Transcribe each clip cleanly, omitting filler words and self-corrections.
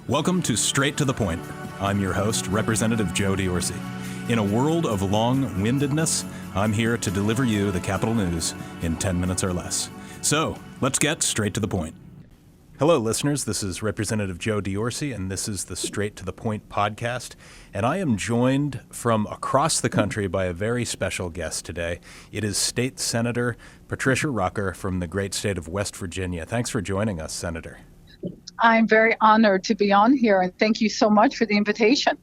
Welcome to Straight to the Point. I'm your host, Representative Joe Diorsi. In a world of long-windedness, I'm here to deliver you the capital news in 10 minutes or less. So, let's get straight to the point. Hello, listeners. This is Representative Joe Diorsi, and this is the Straight to the Point podcast. And I am joined from across the country by a very special guest today. It is State Senator Patricia Rucker from the great state of West Virginia. Thanks for joining us, Senator. I'm very honored to be on here, and thank you so much for the invitation.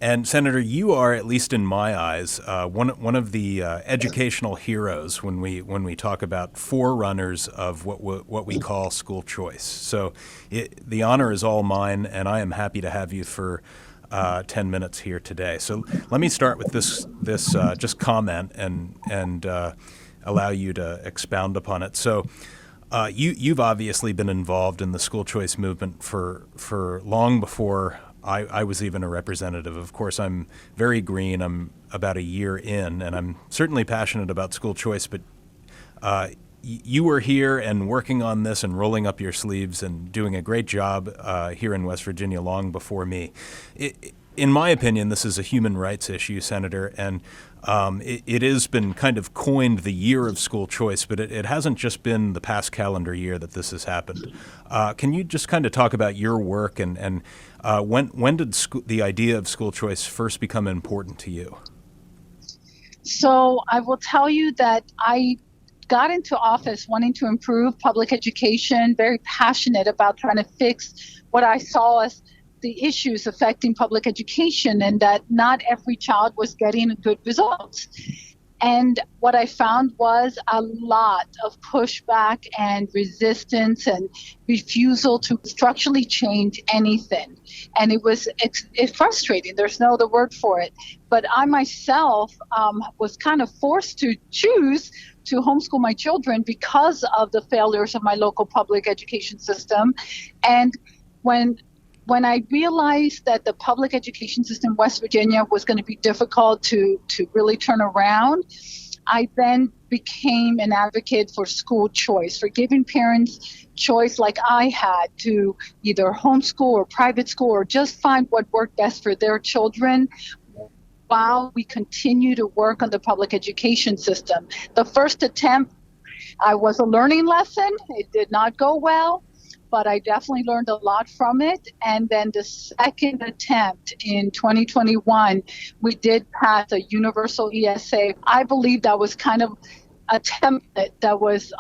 And Senator, you are, at least in my eyes, one of the educational heroes when we talk about forerunners of what we call school choice. So the honor is all mine, and I am happy to have you for 10 minutes here today. So let me start with this just comment and allow you to expound upon it. So. You've obviously been involved in the school choice movement for long before I was even a representative. Of course, I'm very green. I'm about a year in, and I'm certainly passionate about school choice, but you were here and working on this and rolling up your sleeves and doing a great job here in West Virginia long before me. In my opinion, this is a human rights issue, Senator, and it has been kind of coined the year of school choice, but it hasn't just been the past calendar year that this has happened. Can you just kind of talk about your work and when did the idea of school choice first become important to you? So I will tell you that I got into office wanting to improve public education, very passionate about trying to fix what I saw as the issues affecting public education, and that not every child was getting good results. And what I found was a lot of pushback and resistance and refusal to structurally change anything. And it was frustrating. There's no other word for it. But I myself was kind of forced to choose to homeschool my children because of the failures of my local public education system. And when I realized that the public education system in West Virginia was going to be difficult to really turn around, I then became an advocate for school choice, for giving parents choice like I had to either homeschool or private school or just find what worked best for their children while we continue to work on the public education system. The first attempt, I was a learning lesson. It did not go well, but I definitely learned a lot from it. And then the second attempt in 2021, we did pass a universal ESA. I believe that was kind of a template that was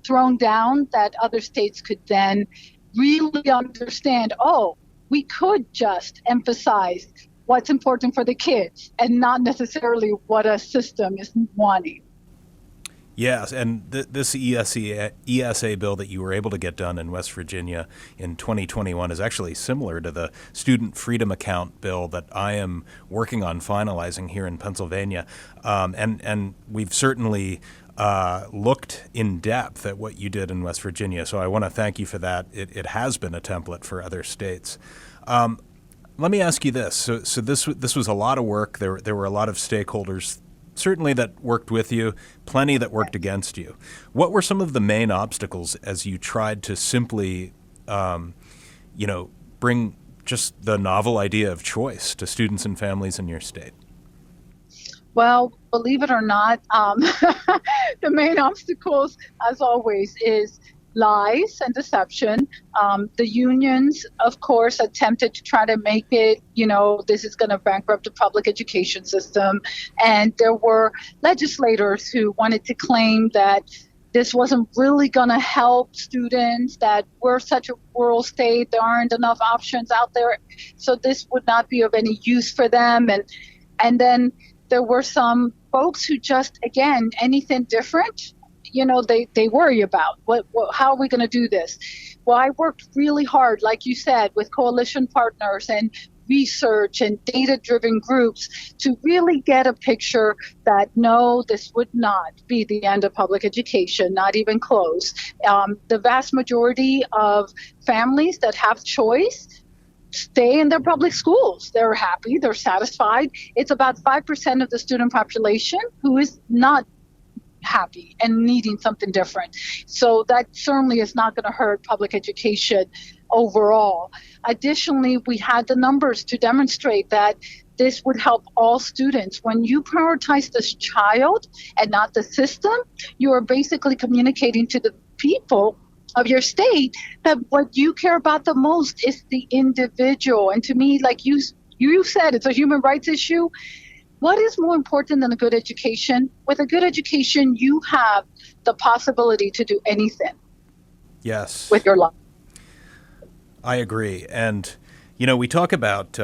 thrown down that other states could then really understand, we could just emphasize what's important for the kids and not necessarily what a system is wanting. Yes, and this ESA bill that you were able to get done in West Virginia in 2021 is actually similar to the Student Freedom Account bill that I am working on finalizing here in Pennsylvania. And we've certainly looked in depth at what you did in West Virginia, so I want to thank you for that. It has been a template for other states. Let me ask you this. So this was a lot of work. There were a lot of stakeholders certainly that worked with you, plenty that worked against you. What were some of the main obstacles as you tried to simply, bring just the novel idea of choice to students and families in your state? Well, believe it or not, the main obstacles, as always, is lies and deception. The unions, of course, attempted to try to make it, this is going to bankrupt the public education system. And there were legislators who wanted to claim that this wasn't really going to help students, that we're such a rural state, there aren't enough options out there, so this would not be of any use for them. And then there were some folks who just, again, anything different, they worry about. How are we going to do this? Well, I worked really hard, like you said, with coalition partners and research and data-driven groups to really get a picture that, no, this would not be the end of public education, not even close. The vast majority of families that have choice stay in their public schools. They're happy, they're satisfied. It's about 5% of the student population who is not happy and needing something different. So that certainly is not going to hurt public education overall. Additionally, we had the numbers to demonstrate that this would help all students. When you prioritize this child and not the system, you are basically communicating to the people of your state that what you care about the most is the individual. And to me, like you said, it's a human rights issue. What is more important than a good education? With a good education, you have the possibility to do anything. Yes. With your life. I agree. And, we talk about,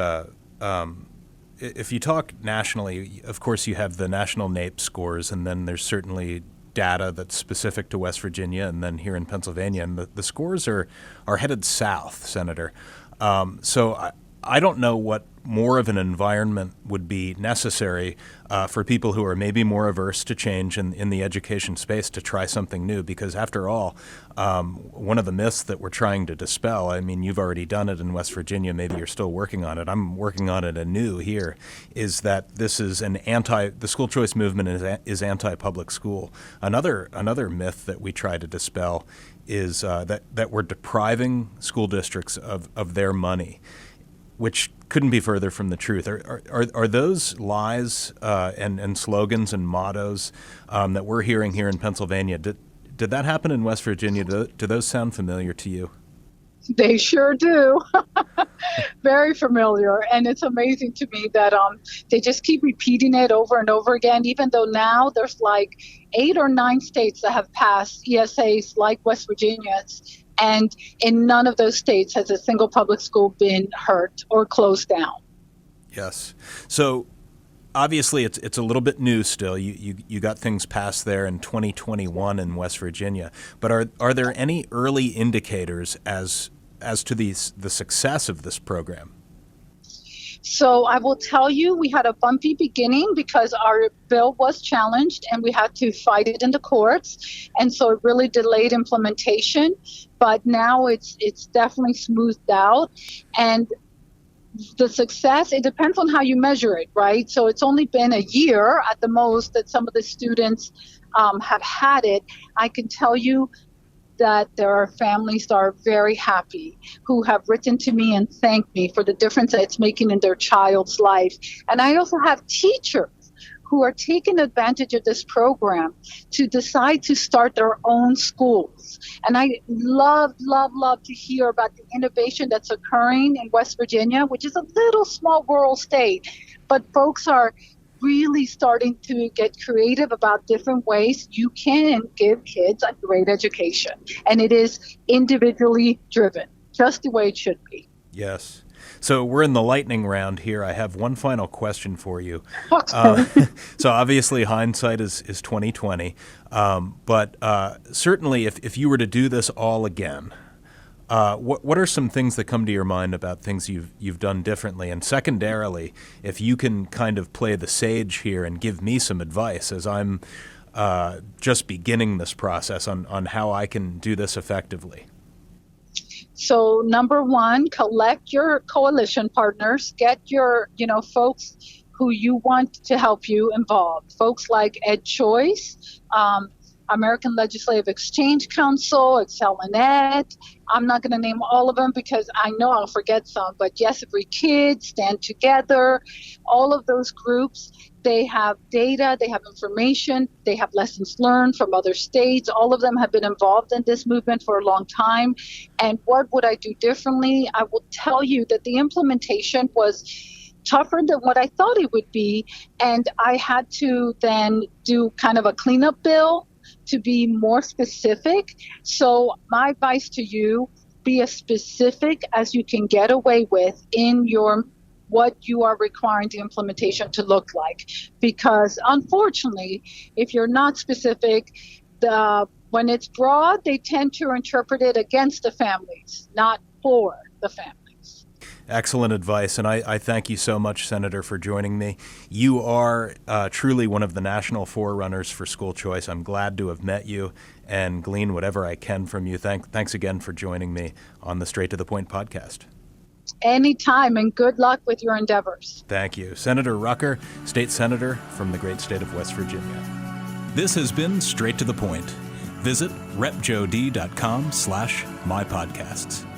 if you talk nationally, of course, you have the national NAEP scores, and then there's certainly data that's specific to West Virginia and then here in Pennsylvania. And the scores are headed south, Senator. So I don't know what more of an environment would be necessary for people who are maybe more averse to change in the education space to try something new, because after all, one of the myths that we're trying to dispel, I mean, you've already done it in West Virginia, maybe you're still working on it, I'm working on it anew here, is that this is the school choice movement is anti-public school. Another myth that we try to dispel is that we're depriving school districts of their money, which couldn't be further from the truth. Are those lies and slogans and mottos that we're hearing here in Pennsylvania, did that happen in West Virginia? Do those sound familiar to you? They sure do. Very familiar. And it's amazing to me that they just keep repeating it over and over again, even though now there's like 8 or 9 states that have passed ESAs like West Virginia's. And in none of those states has a single public school been hurt or closed down. Yes. So obviously it's a little bit new still. You got things passed there in 2021 in West Virginia. But are there any early indicators as to the success of this program? So I will tell you, we had a bumpy beginning because our bill was challenged and we had to fight it in the courts. And so it really delayed implementation. But now it's definitely smoothed out. And the success, it depends on how you measure it, right? So it's only been a year at the most that some of the students have had it. I can tell you that there are families that are very happy who have written to me and thanked me for the difference that it's making in their child's life. And I also have teachers who are taking advantage of this program to decide to start their own schools. And I love to hear about the innovation that's occurring in West Virginia, which is a little small rural state. But folks are really starting to get creative about different ways you can give kids a great education. And it is individually driven, just the way it should be. Yes. So we're in the lightning round here. I have one final question for you. Okay. So obviously hindsight is 2020, but certainly if you were to do this all again, what are some things that come to your mind about things you've done differently? And secondarily, if you can kind of play the sage here and give me some advice as I'm just beginning this process on how I can do this effectively. So number one, collect your coalition partners, get your, folks who you want to help you involved. Folks like Ed Choice, American Legislative Exchange Council, Excel and Ed. I'm not going to name all of them because I know I'll forget some, but Yes Every Kid, Stand Together, all of those groups, they have data, they have information, they have lessons learned from other states. All of them have been involved in this movement for a long time. And what would I do differently? I will tell you that the implementation was tougher than what I thought it would be. And I had to then do kind of a cleanup bill to be more specific. So my advice to you, be as specific as you can get away with in your what you are requiring the implementation to look like. Because unfortunately, if you're not specific, when it's broad, they tend to interpret it against the families, not for the families. Excellent advice, and I thank you so much, Senator, for joining me. You are truly one of the national forerunners for school choice. I'm glad to have met you and glean whatever I can from you. Thanks again for joining me on the Straight to the Point podcast. Anytime, and good luck with your endeavors. Thank you. Senator Rucker, state senator from the great state of West Virginia. This has been Straight to the Point. Visit repjod.com/mypodcasts.